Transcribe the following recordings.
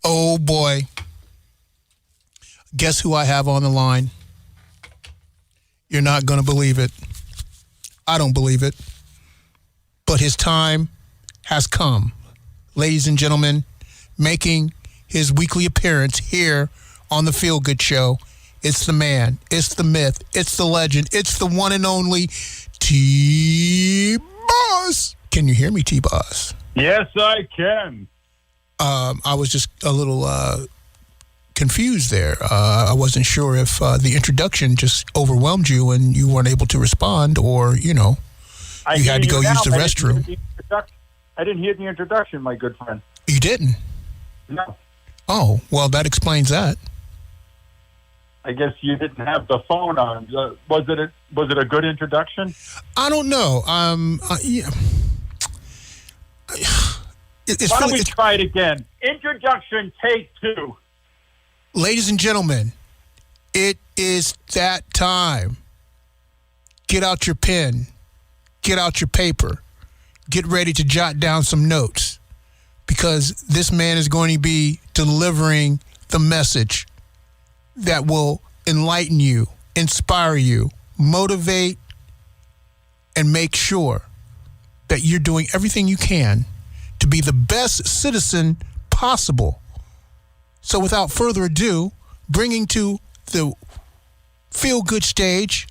Oh, boy. Guess who I have on the line? You're not going to believe it. I don't believe it. But his time has come. Ladies and gentlemen, making his weekly appearance here on the Feel Good Show, it's the man, it's the myth, it's the legend, it's the one and only T-Boz. Can you hear me, T-Boz? Yes, I can. I was just a little confused there. I wasn't sure if the introduction just overwhelmed you and you weren't able to respond, or, you had to go use the restroom. I didn't hear the introduction, my good friend. You didn't? No. Oh, well, that explains that. I guess you didn't have the phone on. Was it a good introduction? I don't know. Yeah. Why don't we try it again? Introduction, take 2. Ladies and gentlemen, it is that time. Get out your pen. Get out your paper. Get ready to jot down some notes, because this man is going to be delivering the message that will enlighten you, inspire you, motivate, and make sure that you're doing everything you can to be the best citizen possible. So without further ado, bringing to the feel-good stage,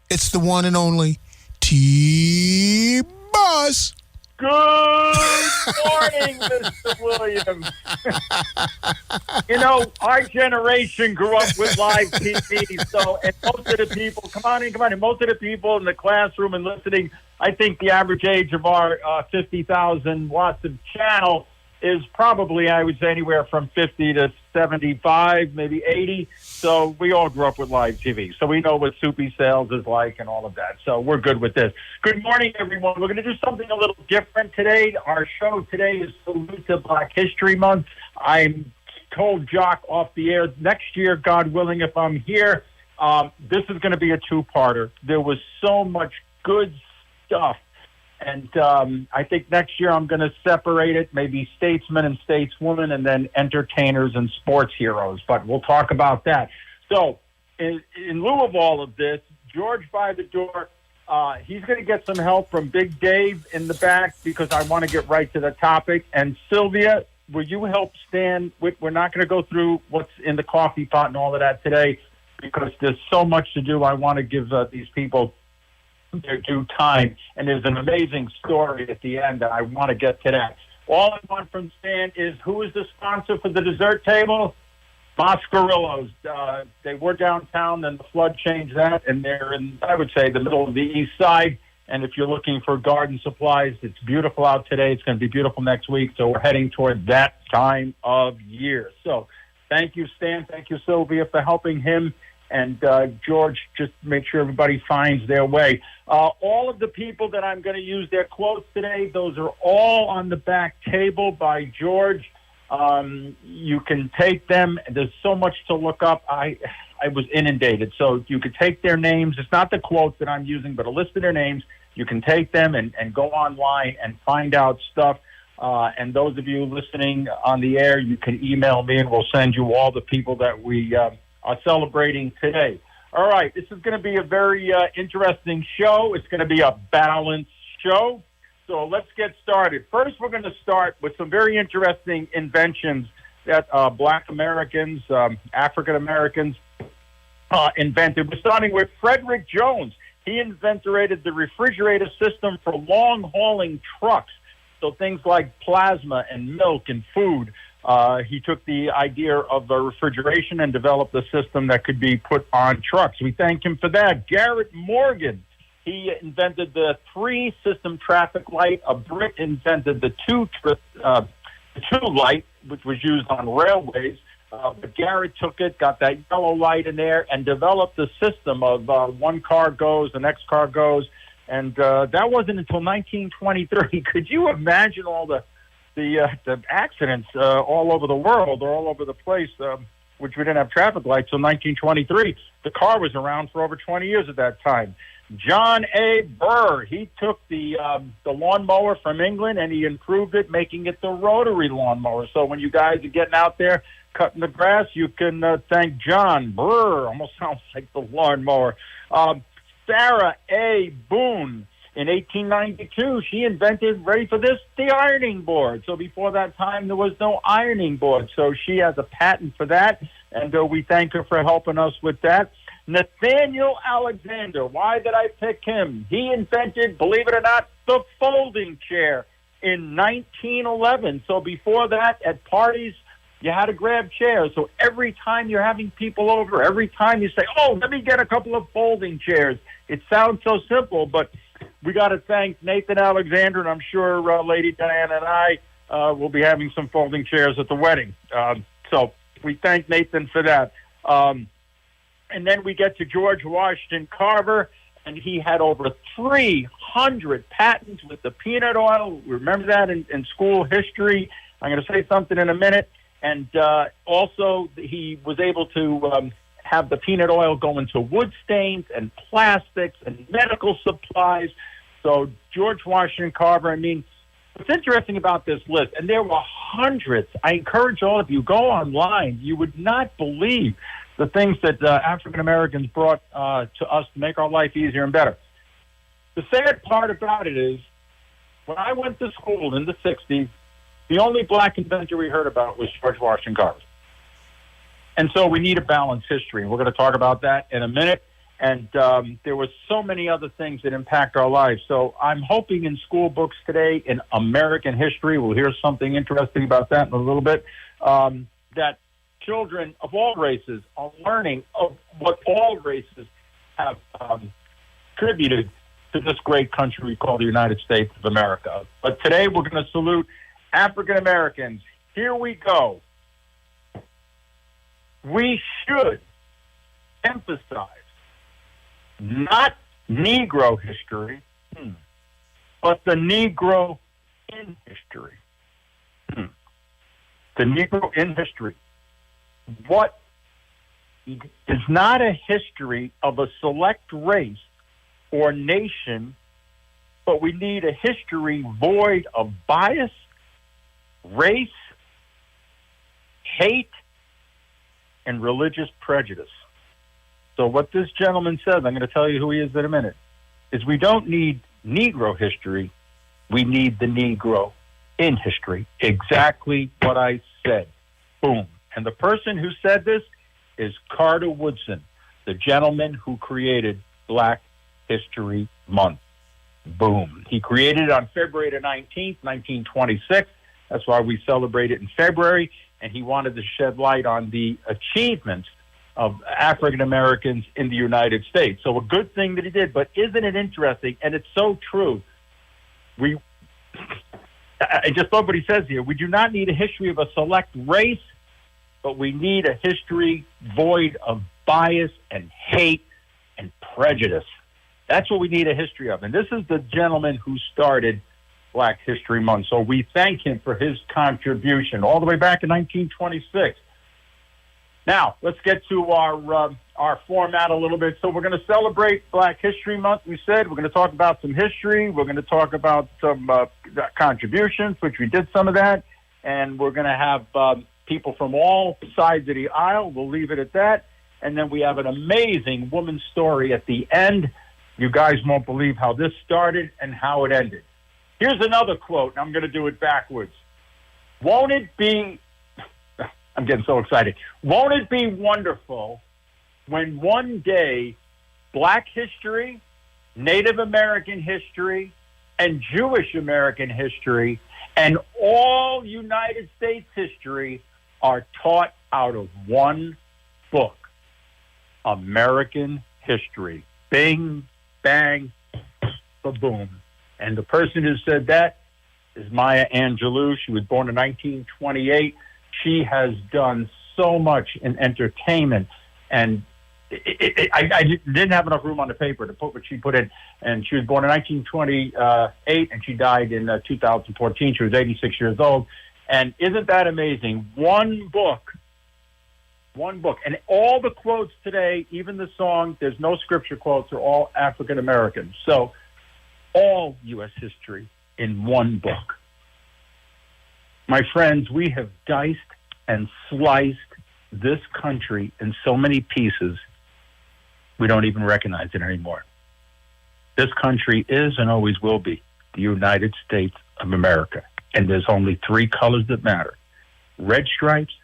it's the one and only T-Boz. Good morning, Mr. Williams. Our generation grew up with live TV, and most of the people, come on in, most of the people in the classroom and listening, I think the average age of our 50,000 watts of channel is probably, I would say, anywhere from 50 to 75, maybe 80. So we all grew up with live TV. So we know what Soupy Sales is like and all of that. So we're good with this. Good morning, everyone. We're going to do something a little different today. Our show today is Salute to Black History Month. I told Jock off the air, next year, God willing, if I'm here, this is going to be a two-parter. There was so much good stuff. And I think next year I'm going to separate it, maybe statesmen and stateswomen, and then entertainers and sports heroes. But we'll talk about that. So in lieu of all of this, George by the door, he's going to get some help from Big Dave in the back, because I want to get right to the topic. And Sylvia, will you help Stan? We're not going to go through what's in the coffee pot and all of that today, because there's so much to do. I want to give these people their due time, and there's an amazing story at the end, and I want to get to that. All I want from Stan is, who is the sponsor for the dessert table? Moscarillos. They were downtown, then the flood changed that, and they're in, I would say, the middle of the east side. And if you're looking for garden supplies, it's beautiful out today. It's going to be beautiful next week, so we're heading toward that time of year. So thank you, Stan. Thank you, Sylvia, for helping him. And George, just make sure everybody finds their way. All of the people that I'm going to use their quotes today, those are all on the back table by George. You can take them. There's so much to look up. I was inundated. So you could take their names. It's not the quotes that I'm using, but a list of their names. You can take them and go online and find out stuff. And those of you listening on the air, you can email me, and we'll send you all the people that we are celebrating today. All right, this is going to be a very interesting show. It's going to be a balanced show. So let's get started. First, we're going to start with some very interesting inventions that Black Americans, African Americans invented. We're starting with Frederick Jones. He invented the refrigerator system for long-hauling trucks. So things like plasma and milk and food. He took the idea of refrigeration and developed a system that could be put on trucks. We thank him for that. Garrett Morgan, he invented the 3-system traffic light. A Brit invented the two light, which was used on railways. But Garrett took it, got that yellow light in there, and developed a system of one car goes, the next car goes. And that wasn't until 1923. Could you imagine all the accidents all over the world, or all over the place, which we didn't have traffic lights until 1923. The car was around for over 20 years at that time. John A. Burr, he took the lawnmower from England and he improved it, making it the rotary lawnmower. So when you guys are getting out there cutting the grass, you can thank John Burr. Almost sounds like the lawnmower. Sarah A. Boone, in 1892, she invented, ready for this, the ironing board. So before that time, there was no ironing board. So she has a patent for that, and we thank her for helping us with that. Nathaniel Alexander, why did I pick him? He invented, believe it or not, the folding chair in 1911. So before that, at parties, you had to grab chairs. So every time you're having people over, every time you say, oh, let me get a couple of folding chairs. It sounds so simple, but we got to thank Nathan Alexander, and I'm sure Lady Diana and I will be having some folding chairs at the wedding. So we thank Nathan for that. And then we get to George Washington Carver, and he had over 300 patents with the peanut oil. Remember that in school history. I'm going to say something in a minute. And also, he was able to have the peanut oil go into wood stains and plastics and medical supplies. So George Washington Carver, I mean, what's interesting about this list, and there were hundreds. I encourage all of you, go online. You would not believe the things that African Americans brought to us to make our life easier and better. The sad part about it is, when I went to school in the 60s, the only black inventor we heard about was George Washington Carver. And so we need a balanced history. We're going to talk about that in a minute. And there were so many other things that impact our lives. So I'm hoping in school books today in American history, we'll hear something interesting about that in a little bit, that children of all races are learning of what all races have contributed to this great country we call the United States of America. But today we're going to salute African Americans. Here we go. We should emphasize not Negro history, but the Negro in history. The Negro in history. What is not a history of a select race or nation, but we need a history void of bias, race, hate, and religious prejudice. So what this gentleman says, I'm going to tell you who he is in a minute, is we don't need Negro history, we need the Negro in history. Exactly what I said. Boom. And the person who said this is Carter Woodson, the gentleman who created Black History Month. Boom. He created it on February the 19th, 1926. That's why we celebrate it in February. And he wanted to shed light on the achievements of African Americans in the United States. So a good thing that he did, but isn't it interesting? And it's so true. I just love what he says here. We do not need a history of a select race, but we need a history void of bias and hate and prejudice. That's what we need a history of. And this is the gentleman who started Black History Month. So we thank him for his contribution all the way back in 1926. Now, let's get to our format a little bit. So we're going to celebrate Black History Month, we said. We're going to talk about some history. We're going to talk about some contributions, which we did some of that. And we're going to have people from all sides of the aisle. We'll leave it at that. And then we have an amazing woman's story at the end. You guys won't believe how this started and how it ended. Here's another quote, and I'm going to do it backwards. Won't it be, I'm getting so excited, won't it be wonderful when one day Black history, Native American history, and Jewish American history, and all United States history are taught out of one book, American History. Bing, bang, ba-boom. And the person who said that is Maya Angelou. She was born in 1928. She has done so much in entertainment, and I didn't have enough room on the paper to put what she put in. And she was born in 1928, and she died in 2014. She was 86 years old. And isn't that amazing? One book One book. And all the quotes today, even the song, there's no scripture quotes, are all African American. So all U.S. history in one book. My friends, we have diced and sliced this country in so many pieces, we don't even recognize it anymore. This country is and always will be the United States of America. And there's only three colors that matter: red stripes,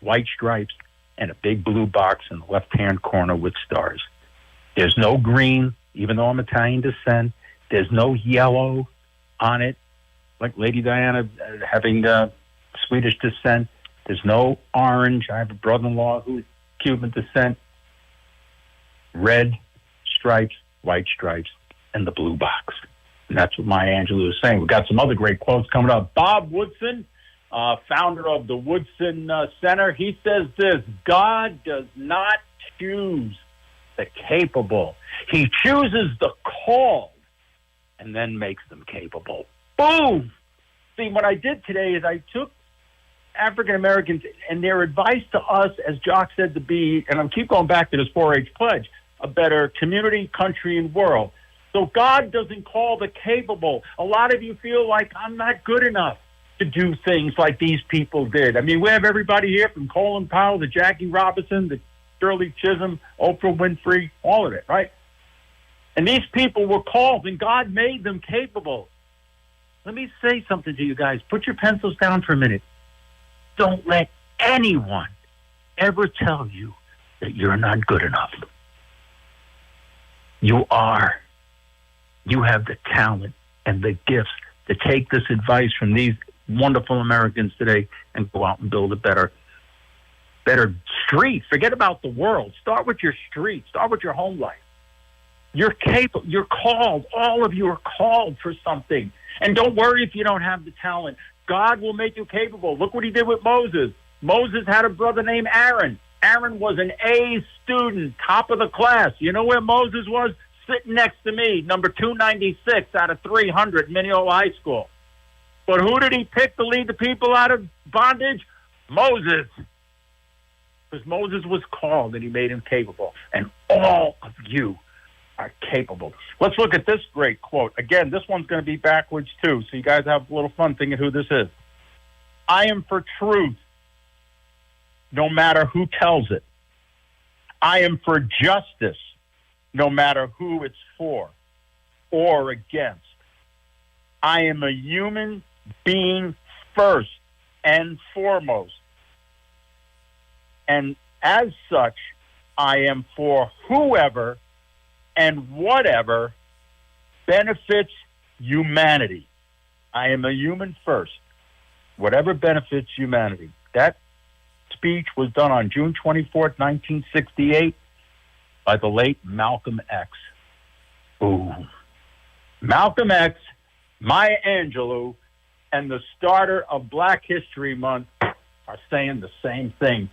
white stripes, and a big blue box in the left-hand corner with stars. There's no green, even though I'm Italian descent. There's no yellow on it, like Lady Diana having Swedish descent. There's no orange. I have a brother-in-law who's Cuban descent. Red stripes, white stripes, and the blue box. And that's what Maya Angelou is saying. We've got some other great quotes coming up. Bob Woodson, founder of the Woodson Center, he says this: God does not choose the capable. He chooses the called and then makes them capable. Boom! See, what I did today is I took African Americans and their advice to us, as Jock said, to be, and I keep going back to this 4-H pledge, a better community, country, and world. So God doesn't call the capable. A lot of you feel like I'm not good enough to do things like these people did. I mean, we have everybody here from Colin Powell to Jackie Robinson to Shirley Chisholm, Oprah Winfrey, all of it, right? And these people were called, and God made them capable. Let me say something to you guys. Put your pencils down for a minute. Don't let anyone ever tell you that you're not good enough. You are. You have the talent and the gifts to take this advice from these wonderful Americans today and go out and build a better street. Forget about the world. Start with your street. Start with your home life. You're capable. You're called. All of you are called for something. And don't worry if you don't have the talent. God will make you capable. Look what he did with Moses. Moses had a brother named Aaron. Aaron was an A student, top of the class. You know where Moses was? Sitting next to me, number 296 out of 300, Mineola High School. But who did he pick to lead the people out of bondage? Moses. Because Moses was called and he made him capable. And all of you are capable. Let's look at this great quote. Again, this one's going to be backwards too, so you guys have a little fun thinking who this is. I am for truth, no matter who tells it. I am for justice, no matter who it's for or against. I am a human being first and foremost. And as such, I am for whoever and whatever benefits humanity. I am a human first, whatever benefits humanity. That speech was done on June 24th, 1968 by the late Malcolm X. Ooh. Malcolm X, Maya Angelou, and the starter of Black History Month are saying the same thing,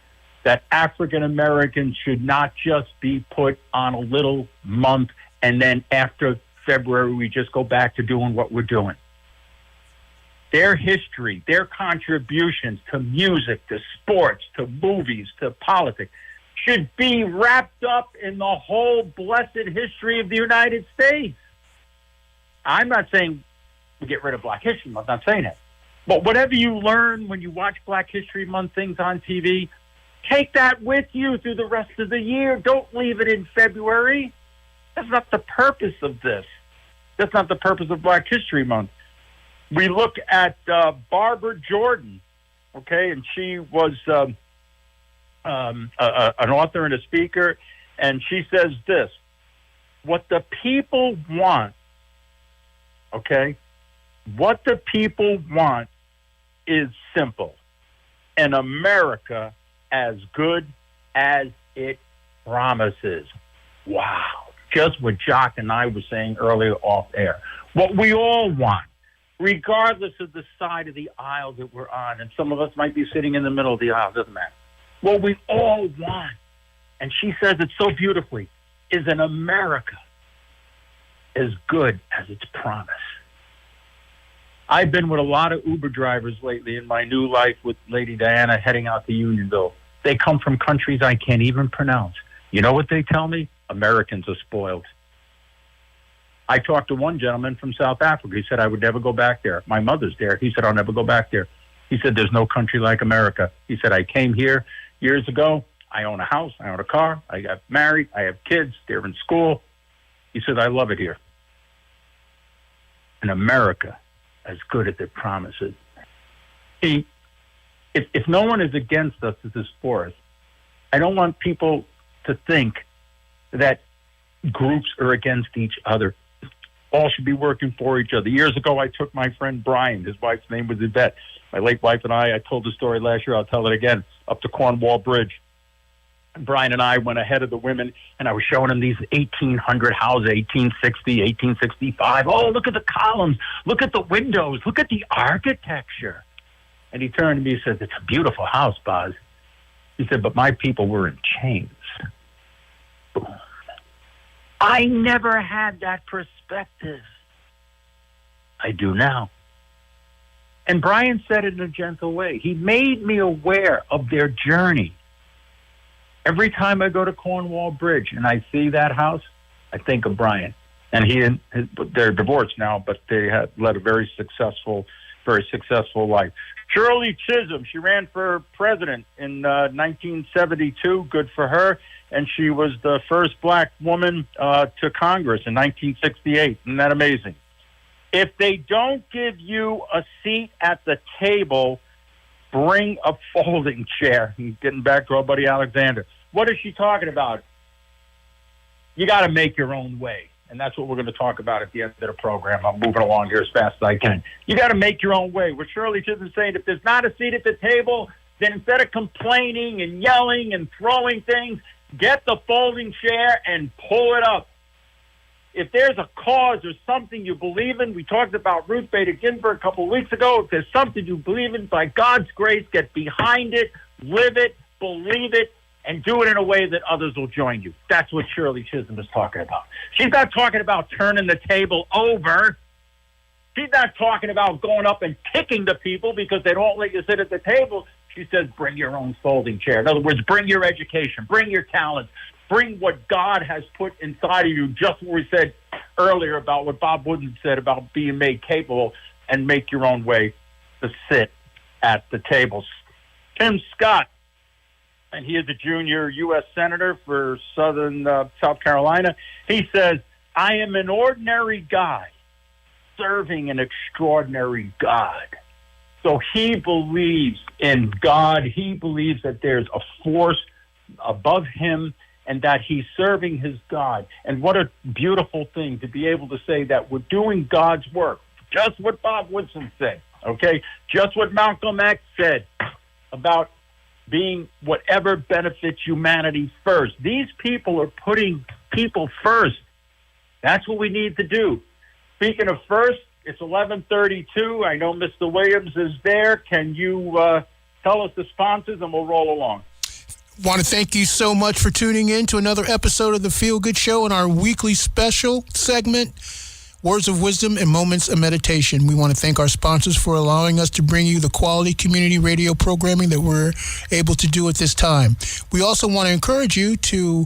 that African Americans should not just be put on a little month and then after February we just go back to doing what we're doing. Their history, their contributions to music, to sports, to movies, to politics should be wrapped up in the whole blessed history of the United States. I'm not saying we get rid of Black History Month, I'm not saying that. But whatever you learn when you watch Black History Month things on TV, take that with you through the rest of the year. Don't leave it in February. That's not the purpose of this. That's not the purpose of Black History Month. We look at Barbara Jordan, okay, and she was an author and a speaker, and she says this: what the people want, okay, what the people want is simple. An America as good as it promises. Wow. Just what Jock and I were saying earlier off air. What we all want, regardless of the side of the aisle that we're on, and some of us might be sitting in the middle of the aisle, doesn't matter. What we all want, and she says it so beautifully, is an America as good as its promise. I've been with a lot of Uber drivers lately in my new life with Lady Diana heading out to Unionville. They come from countries I can't even pronounce. You know what they tell me? Americans are spoiled. I talked to one gentleman from South Africa. He said, I would never go back there. My mother's there. He said, I'll never go back there. He said, there's no country like America. He said, I came here years ago. I own a house. I own a car. I got married. I have kids. They're in school. He said, I love it here. And America, as good as it promises. See, if no one is against us, this is for us. I don't want people to think that groups are against each other. All should be working for each other. Years ago, I took my friend Brian, his wife's name was Yvette, my late wife and I told the story last year, I'll tell it again, up to Cornwall Bridge. And Brian and I went ahead of the women, and I was showing them these 1800 houses, 1860, 1865. Oh, look at the columns. Look at the windows. Look at the architecture. And he turned to me and said, it's a beautiful house, Boz. He said, but my people were in chains. Boom. I never had that perspective. I do now. And Brian said it in a gentle way. He made me aware of their journey. Every time I go to Cornwall Bridge and I see that house, I think of Brian. And they're divorced now, but they had led a very successful life. Shirley Chisholm, she ran for president in 1972. Good for her. And she was the first black woman to Congress in 1968. Isn't that amazing? If they don't give you a seat at the table, bring a folding chair. Getting back to our buddy Alexander. What is she talking about? You got to make your own way. And that's what we're going to talk about at the end of the program. I'm moving along here as fast as I can. You got to make your own way. What Shirley Chisholm saying, if there's not a seat at the table, then instead of complaining and yelling and throwing things, get the folding chair and pull it up. If there's a cause or something you believe in, we talked about Ruth Bader Ginsburg a couple of weeks ago. If there's something you believe in, by God's grace, get behind it, live it, believe it, and do it in a way that others will join you. That's what Shirley Chisholm is talking about. She's not talking about turning the table over. She's not talking about going up and kicking the people because they don't let you sit at the table. She says, bring your own folding chair. In other words, bring your education, bring your talent, bring what God has put inside of you, just what we said earlier about what Bob Wooden said about being made capable, and make your own way to sit at the tables. Tim Scott, and he is a junior U.S. Senator for South Carolina. He says, I am an ordinary guy serving an extraordinary God. So he believes in God. He believes that there's a force above him and that he's serving his God. And what a beautiful thing to be able to say that we're doing God's work. Just what Bob Woodson said, okay? Just what Malcolm X said about being whatever benefits humanity first. These people are putting people first. That's what we need to do. Speaking of first, it's 11:32. I know Mr. Williams is there. Can you tell us the sponsors, and we'll roll along? Want to thank you so much for tuning in to another episode of the Feel Good Show and our weekly special segment, Words of Wisdom and Moments of Meditation. We want to thank our sponsors for allowing us to bring you the quality community radio programming that we're able to do at this time. We also want to encourage you to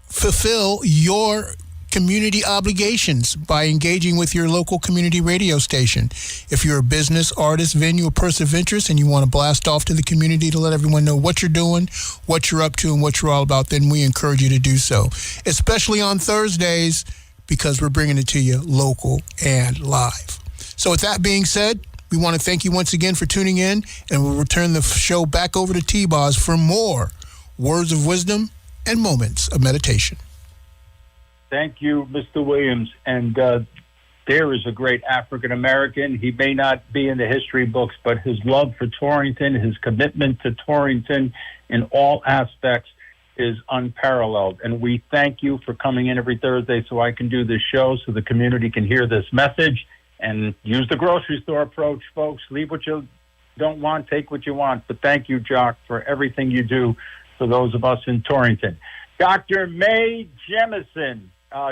fulfill your community obligations by engaging with your local community radio station. If you're a business, artist, venue, or person of interest and you want to blast off to the community to let everyone know what you're doing, what you're up to, and what you're all about, then we encourage you to do so, especially on Thursdays, because we're bringing it to you local and live. So with that being said, we want to thank you once again for tuning in, and we'll return the show back over to T-Boz for more Words of Wisdom and Moments of Meditation. Thank you, Mr. Williams. And there is a great African-American. He may not be in the history books, but his love for Torrington, his commitment to Torrington in all aspects is unparalleled. And we thank you for coming in every Thursday so I can do this show so the community can hear this message. And use the grocery store approach, folks. Leave what you don't want, take what you want. But thank you, Jock, for everything you do for those of us in Torrington. Dr. Mae Jemison.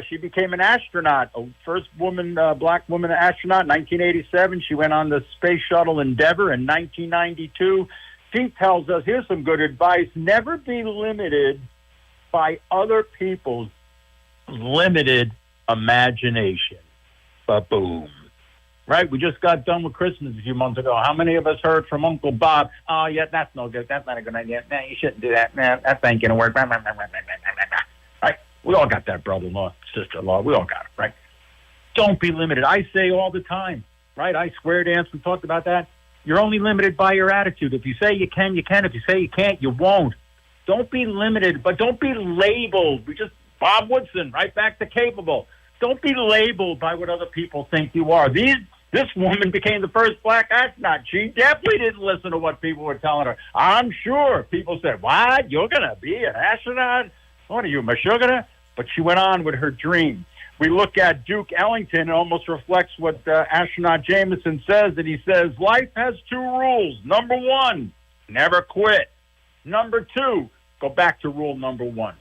She became an astronaut, a first black woman astronaut in 1987. She went on the Space Shuttle Endeavour in 1992. She tells us, here's some good advice: never be limited by other people's limited imagination. Ba-boom. Right? We just got done with Christmas a few months ago. How many of us heard from Uncle Bob? Oh, yeah, that's no good. That's not a good idea. No, you shouldn't do that. No, that ain't going to work. Right? We all got that, brother-in-law, sister-in-law. We all got it, right? Don't be limited. I say all the time, right? I square dance and talked about that. You're only limited by your attitude. If you say you can, you can. If you say you can't, you won't. Don't be limited, but don't be labeled. Bob Woodson, right back to capable. Don't be labeled by what other people think you are. This woman became the first black astronaut. She definitely didn't listen to what people were telling her. I'm sure people said, what? You're going to be an astronaut? What are you, Meshuggah? But she went on with her dream. We look at Duke Ellington. It almost reflects what astronaut Jameson says, and he says, life has two rules. Number one, never quit. Number two, go back to rule number one.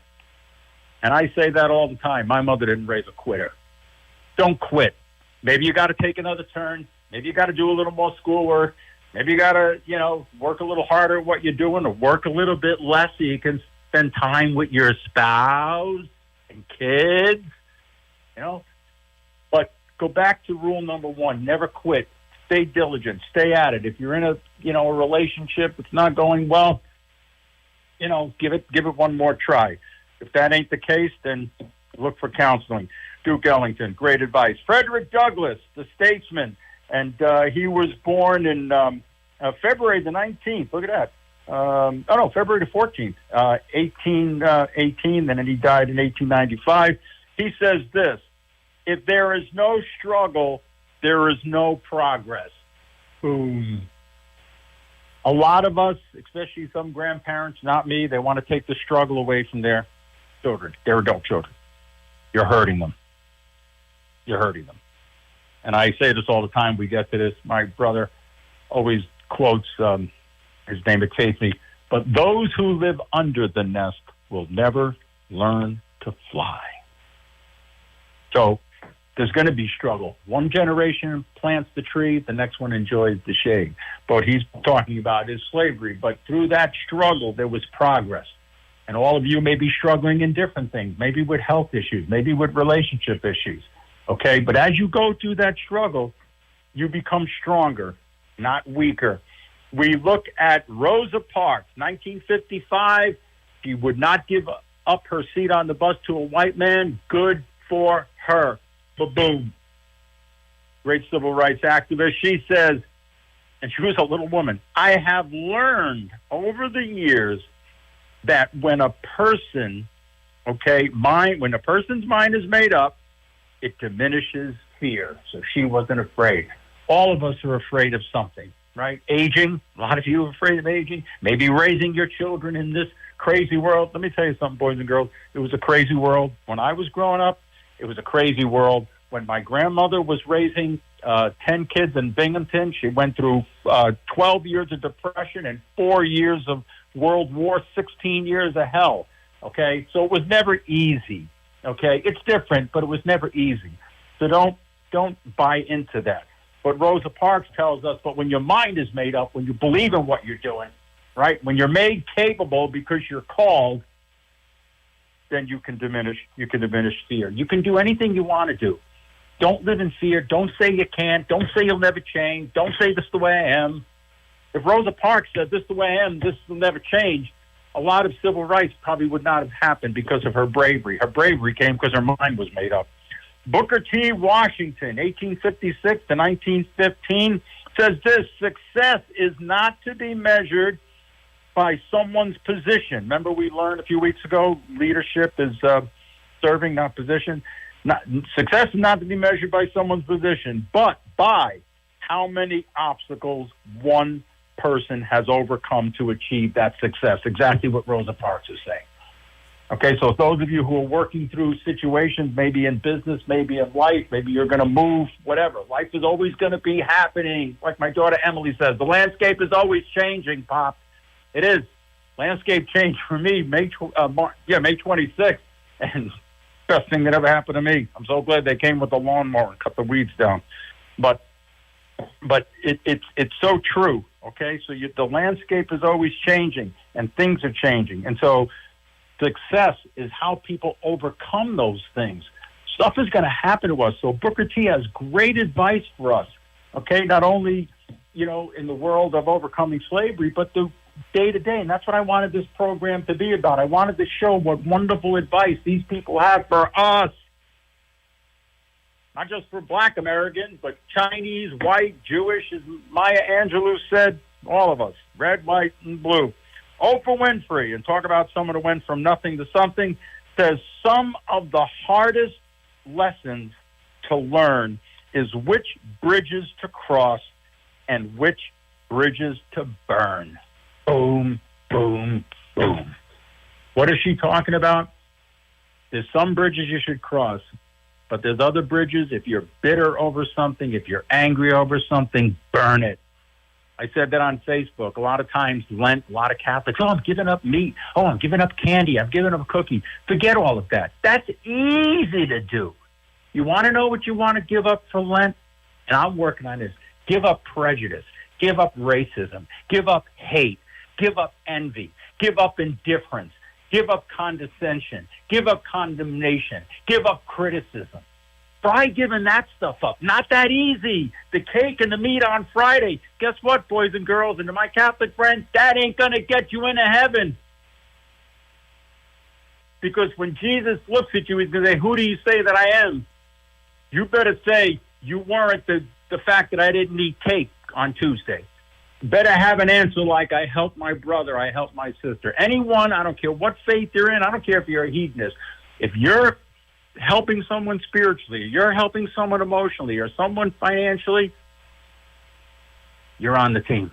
And I say that all the time. My mother didn't raise a quitter. Don't quit. Maybe you got to take another turn. Maybe you got to do a little more schoolwork. Maybe you got to, work a little harder at what you're doing, or work a little bit less so you can spend time with your spouse and kids, But go back to rule number one. Never quit. Stay diligent. Stay at it. If you're in a relationship that's not going well, give it one more try. If that ain't the case, then look for counseling. Duke Ellington, great advice. Frederick Douglass, the statesman, and he was born in February the 19th. Look at that. February the 14th, 1818, and then he died in 1895. He says this: if there is no struggle, there is no progress. Boom. A lot of us, especially some grandparents, not me, they want to take the struggle away from their children, their adult children. You're hurting them. You're hurting them. And I say this all the time. We get to this. My brother always quotes, his name escapes me, but those who live under the nest will never learn to fly. So there's going to be struggle. One generation plants the tree, the next one enjoys the shade. What he's talking about is slavery. But through that struggle, there was progress. And all of you may be struggling in different things, maybe with health issues, maybe with relationship issues. Okay, but as you go through that struggle, you become stronger, not weaker. We look at Rosa Parks, 1955. She would not give up her seat on the bus to a white man. Good for her. Ba-boom. Great civil rights activist. She says, and she was a little woman, I have learned over the years that when a person, when a person's mind is made up, it diminishes fear. So she wasn't afraid. All of us are afraid of something, right? Aging. A lot of you are afraid of aging. Maybe raising your children in this crazy world. Let me tell you something, boys and girls. It was a crazy world. When I was growing up, it was a crazy world. When my grandmother was raising 10 kids in Binghamton, she went through 12 years of depression and 4 years of World War, 16 years of hell. Okay? So it was never easy. Okay, it's different, but it was never easy. So don't buy into that. But Rosa Parks tells us, but when your mind is made up, when you believe in what you're doing, right? When you're made capable because you're called, then you can diminish fear. You can do anything you want to do. Don't live in fear. Don't say you can't. Don't say you'll never change. Don't say this is the way I am. If Rosa Parks said this is the way I am, this will never change, a lot of civil rights probably would not have happened because of her bravery. Her bravery came because her mind was made up. Booker T. Washington, 1856 to 1915, says this: success is not to be measured by someone's position. Remember we learned a few weeks ago, leadership is serving, not position. Success is not to be measured by someone's position, but by how many obstacles one person has overcome to achieve that success. Exactly what Rosa Parks is saying. Okay, so those of you who are working through situations, maybe in business, maybe in life, maybe you're going to move, whatever. Life is always going to be happening. Like my daughter Emily says, the landscape is always changing, Pop. It is. Landscape changed for me May 26th, and best thing that ever happened to me. I'm so glad they came with the lawnmower and cut the weeds down. But it's so true. okay? So the landscape is always changing, and things are changing. And so success is how people overcome those things. Stuff is going to happen to us. So Booker T has great advice for us, okay? Not only, in the world of overcoming slavery, but the day-to-day. And that's what I wanted this program to be about. I wanted to show what wonderful advice these people have for us. Not just for Black Americans, but Chinese, white, Jewish, as Maya Angelou said, all of us, red, white, and blue. Oprah Winfrey, and talk about someone who went from nothing to something, says some of the hardest lessons to learn is which bridges to cross and which bridges to burn. Boom, boom, boom. What is she talking about? There's some bridges you should cross, but there's other bridges. If you're bitter over something, if you're angry over something, burn it. I said that on Facebook. A lot of times, Lent, a lot of Catholics, I'm giving up meat. I'm giving up candy. I'm giving up a cookie. Forget all of that. That's easy to do. You want to know what you want to give up for Lent? And I'm working on this. Give up prejudice. Give up racism. Give up hate. Give up envy. Give up indifference. Give up condescension. Give up condemnation. Give up criticism. Try giving that stuff up. Not that easy. The cake and the meat on Friday. Guess what, boys and girls, and to my Catholic friends, that ain't going to get you into heaven. Because when Jesus looks at you, he's going to say, who do you say that I am? You better say, you weren't the fact that I didn't eat cake on Tuesday. Better have an answer like, I helped my brother, I helped my sister. Anyone, I don't care what faith you're in, I don't care if you're a hedonist. If you're helping someone spiritually, you're helping someone emotionally, or someone financially, you're on the team.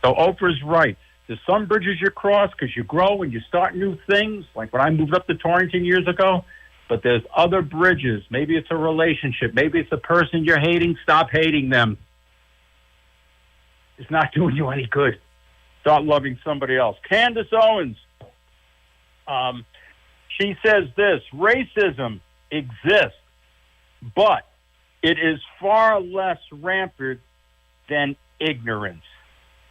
So Oprah's right. There's some bridges you cross because you grow and you start new things, like when I moved up to Torrington years ago. But there's other bridges. Maybe it's a relationship. Maybe it's a person you're hating. Stop hating them. It's not doing you any good. Start loving somebody else. Candace Owens, she says this: racism exists, but it is far less rampant than ignorance.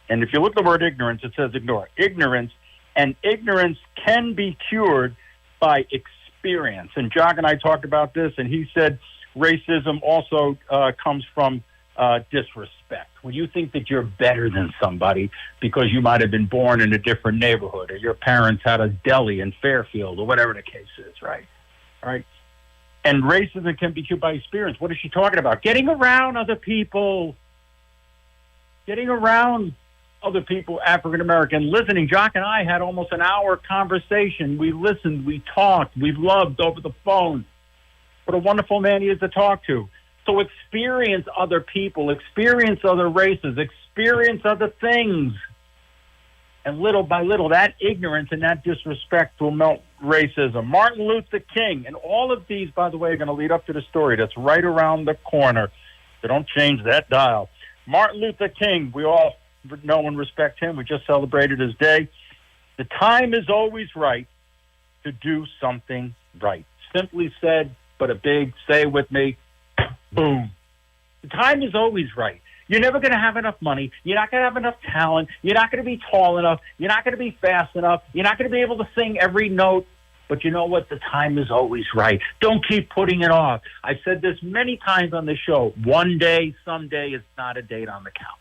And if you look at the word ignorance, it says ignore. Ignorance, and ignorance can be cured by experience. And Jock and I talked about this, and he said racism also comes from disrespect. When you think that you're better than somebody because you might have been born in a different neighborhood, or your parents had a deli in Fairfield, or whatever the case is, right? All right. And racism can be cured by experience. What is she talking about? Getting around other people. Getting around other people, African American, listening. Jock and I had almost an hour conversation. We listened, we talked, we loved over the phone. What a wonderful man he is to talk to. So experience other people, experience other races, experience other things. And little by little, that ignorance and that disrespect will melt racism. Martin Luther King, and all of these, by the way, are going to lead up to the story that's right around the corner. So don't change that dial. Martin Luther King, we all know and respect him. We just celebrated his day. The time is always right to do something right. Simply said, but a big, say it with me, boom. The time is always right. You're never going to have enough money. You're not going to have enough talent. You're not going to be tall enough. You're not going to be fast enough. You're not going to be able to sing every note. But you know what? The time is always right. Don't keep putting it off. I've said this many times on the show. One day, someday is not a date on the calendar.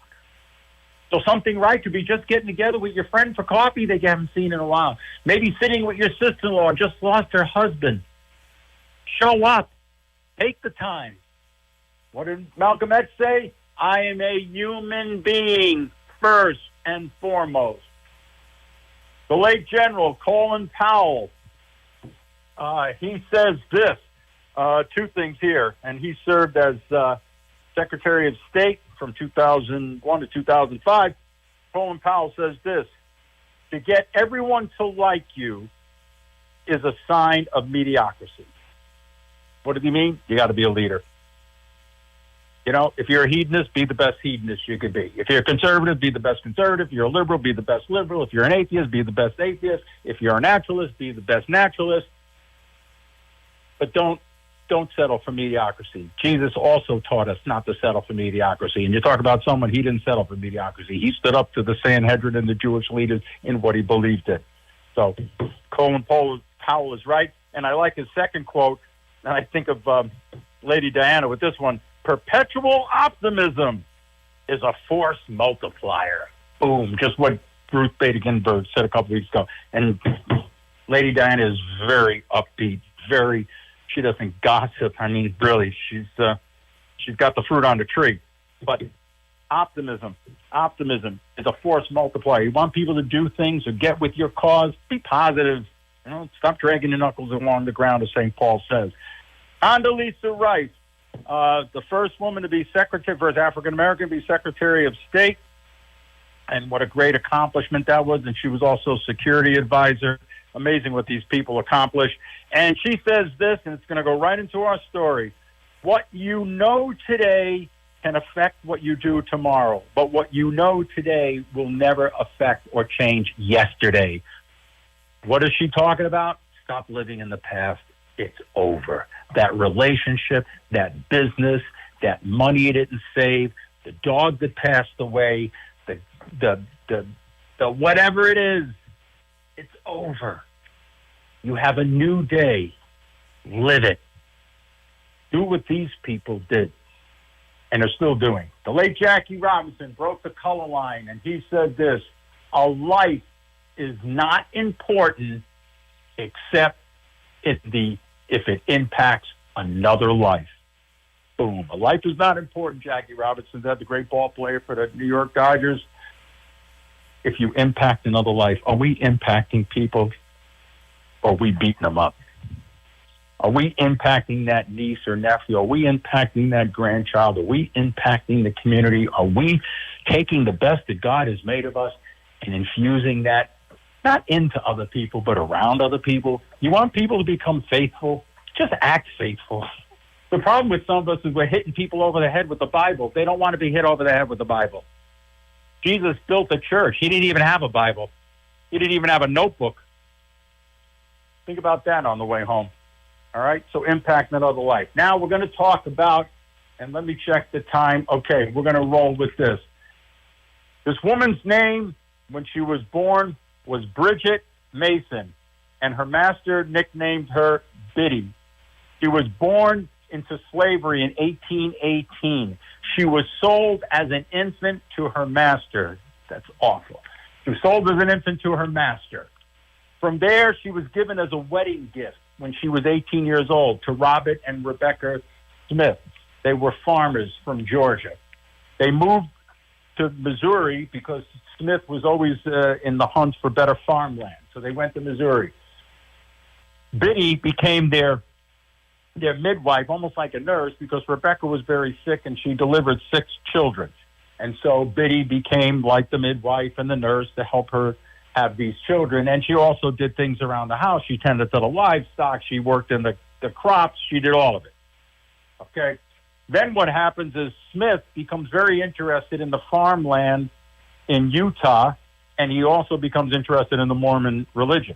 So something right could be just getting together with your friend for coffee that you haven't seen in a while. Maybe sitting with your sister-in-law, just lost her husband. Show up. Take the time. What did Malcolm X say? I am a human being first and foremost. The late General Colin Powell, he says this, two things here, and he served as Secretary of State from 2001 to 2005. Colin Powell says this: to get everyone to like you is a sign of mediocrity. What does he mean? You got to be a leader. You know, if you're a hedonist, be the best hedonist you could be. If you're a conservative, be the best conservative. If you're a liberal, be the best liberal. If you're an atheist, be the best atheist. If you're a naturalist, be the best naturalist. But don't don't settle for mediocrity. Jesus also taught us not to settle for mediocrity. And you talk about someone, he didn't settle for mediocrity. He stood up to the Sanhedrin and the Jewish leaders in what he believed in. So Colin Powell is right. And I like his second quote, and I think of Lady Diana with this one: perpetual optimism is a force multiplier. Boom. Just what Ruth Bader Ginsburg said a couple weeks ago. And Lady Diana is very upbeat, she doesn't gossip. I mean, really, she's got the fruit on the tree. But optimism is a force multiplier. You want people to do things or get with your cause, be positive. Stop dragging your knuckles along the ground, as St. Paul says. Condoleezza Rice, the first woman to be first African-American to be Secretary of State. And what a great accomplishment that was. And she was also security advisor. Amazing what these people accomplish. And she says this, and it's going to go right into our story. What you know today can affect what you do tomorrow. But what you know today will never affect or change yesterday. What is she talking about? Stop living in the past. It's over. That relationship, that business, that money you didn't save, the dog that passed away, the whatever it is, it's over. You have a new day. Live it. Do what these people did and are still doing. The late Jackie Robinson broke the color line, and he said this: a life is not important except if it impacts another life. Boom. A life is not important. Jackie Robinson said, the great ball player for the New York Dodgers. If you impact another life, are we impacting people, or are we beating them up? Are we impacting that niece or nephew? Are we impacting that grandchild? Are we impacting the community? Are we taking the best that God has made of us and infusing that not into other people, but around other people? You want people to become faithful? Just act faithful. The problem with some of us is we're hitting people over the head with the Bible. They don't want to be hit over the head with the Bible. Jesus built a church. He didn't even have a Bible. He didn't even have a notebook. Think about that on the way home. All right? So impact another life. Now we're going to talk about, and let me check the time. Okay, we're going to roll with this. This woman's name, when she was born, was Bridget Mason, and her master nicknamed her Biddy. She was born into slavery in 1818. She was sold as an infant to her master. That's awful. She was sold as an infant to her master. From there, she was given as a wedding gift when she was 18 years old to Robert and Rebecca Smith. They were farmers from Georgia. They moved to Missouri because Smith was always in the hunt for better farmland. So they went to Missouri. Biddy became their midwife, almost like a nurse, because Rebecca was very sick and she delivered 6 children. And so Biddy became like the midwife and the nurse to help her have these children. And she also did things around the house. She tended to the livestock. She worked in the crops. She did all of it. Okay. Then what happens is Smith becomes very interested in the farmland in Utah, and he also becomes interested in the Mormon religion.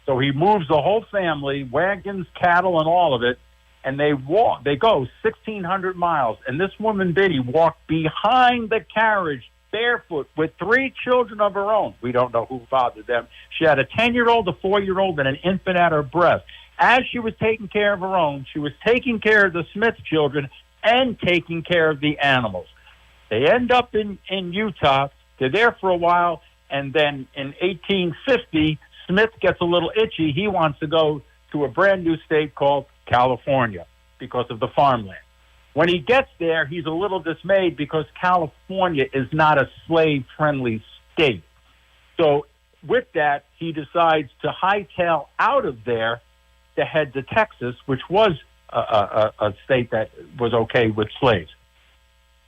So he moves the whole family, wagons, cattle, and all of it, and they go 1,600 miles. And this woman, Biddy, walked behind the carriage barefoot with 3 children of her own. We don't know who fathered them. She had a 10-year-old, a 4-year-old, and an infant at her breast. As she was taking care of her own, she was taking care of the Smith children and taking care of the animals. They end up in Utah. They're there for a while, and then in 1850, Smith gets a little itchy. He wants to go to a brand new state called California because of the farmland. When he gets there, he's a little dismayed because California is not a slave-friendly state. So with that, he decides to hightail out of there to head to Texas, which was a state that was okay with slaves.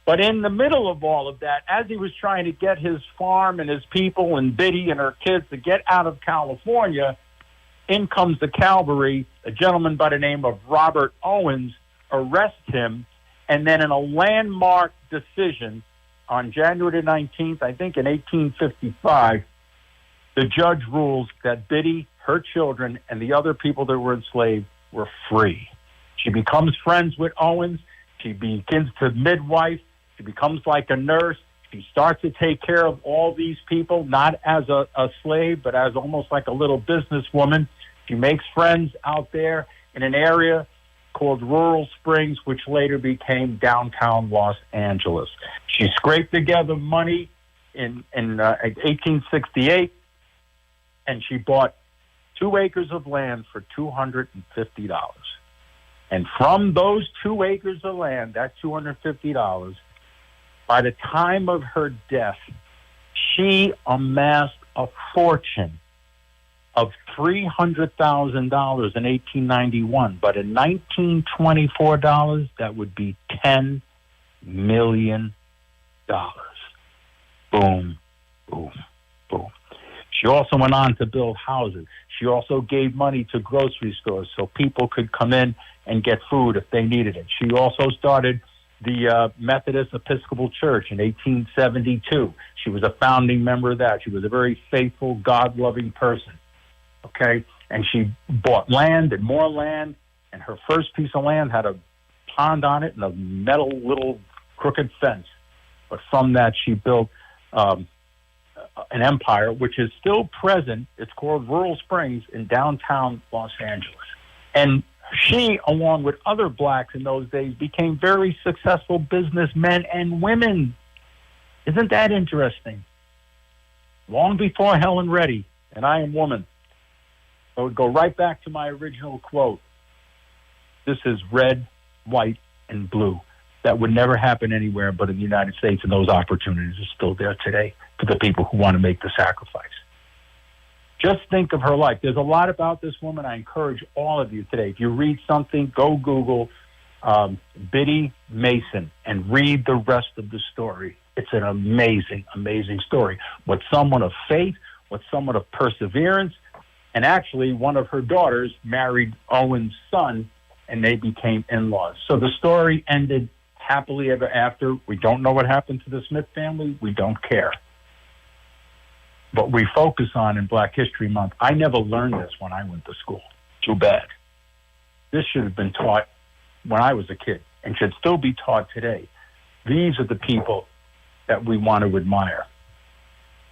But in the middle of all of that, as he was trying to get his farm and his people and Biddy and her kids to get out of California, in comes the cavalry. A gentleman by the name of Robert Owens arrests him, and then in a landmark decision on January 19th, I think in 1855, the judge rules that Biddy, her children, and the other people that were enslaved were free. She becomes friends with Owens. She begins to midwife. She becomes like a nurse. She starts to take care of all these people, not as a slave, but as almost like a little businesswoman. She makes friends out there in an area called Rural Springs, which later became downtown Los Angeles. She scraped together money in 1868, and she bought 2 acres of land for $250. And from those 2 acres of land, that $250, by the time of her death, she amassed a fortune of $300,000 in 1891. But in 1924 dollars, that would be $10 million. Boom, boom, boom. She also went on to build houses. She also gave money to grocery stores so people could come in and get food if they needed it. She also started the Methodist Episcopal Church in 1872. She was a founding member of that. She was a very faithful, God-loving person. Okay? And she bought land and more land, and her first piece of land had a pond on it and a metal little crooked fence. But from that, she built an empire, which is still present. It's called Rural Springs in downtown Los Angeles. And she, along with other blacks in those days, became very successful businessmen and women. Isn't that interesting? Long before Helen Reddy and I Am Woman. I would go right back to my original quote. This is red, white, and blue. That would never happen anywhere but in the United States, and those opportunities are still there today for the people who want to make the sacrifice. Just think of her life. There's a lot about this woman. I encourage all of you today. If you read something, go Google Biddy Mason and read the rest of the story. It's an amazing, amazing story. What someone of faith, what someone of perseverance, and actually one of her daughters married Owen's son, and they became in-laws. So the story ended happily ever after. We don't know what happened to the Smith family. We don't care. But we focus on in Black History Month. I never learned this when I went to school. Too bad. This should have been taught when I was a kid and should still be taught today. These are the people that we want to admire.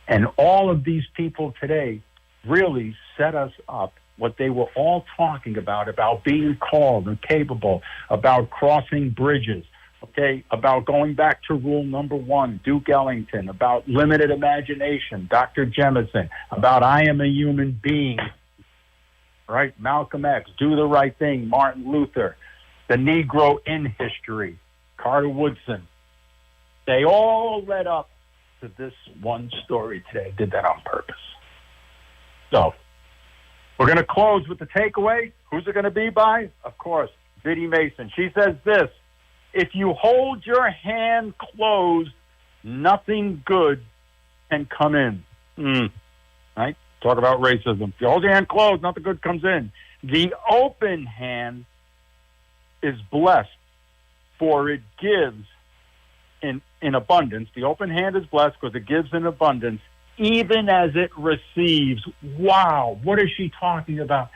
And all of these people today really set us up what they were all talking about being called and capable, about crossing bridges, okay, about going back to rule number 1, Duke Ellington, about limited imagination, Dr. Jemison, about I am a human being, right? Malcolm X, do the right thing, Martin Luther, the Negro in history, Carter Woodson. They all led up to this one story today. I did that on purpose. So we're going to close with the takeaway. Who's it going to be by? Of course, Biddy Mason. She says this: if you hold your hand closed, nothing good can come in. Right? Talk about racism. If you hold your hand closed, nothing good comes in. The open hand is blessed, for it gives in abundance. The open hand is blessed because it gives in abundance, even as it receives. Wow, what is she talking about?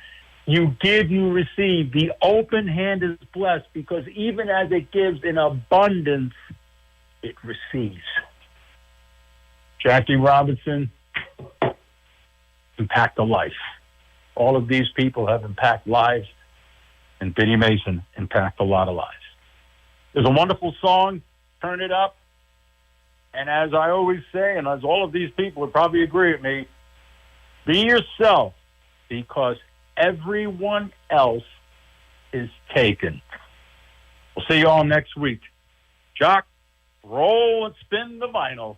You give, you receive. The open hand is blessed because even as it gives in abundance, it receives. Jackie Robinson, impact a life. All of these people have impacted lives, and Biddy Mason impact a lot of lives. There's a wonderful song, Turn It Up. And as I always say, and as all of these people would probably agree with me, be yourself, because everyone else is taken. We'll see you all next week. Jock, roll and spin the vinyl.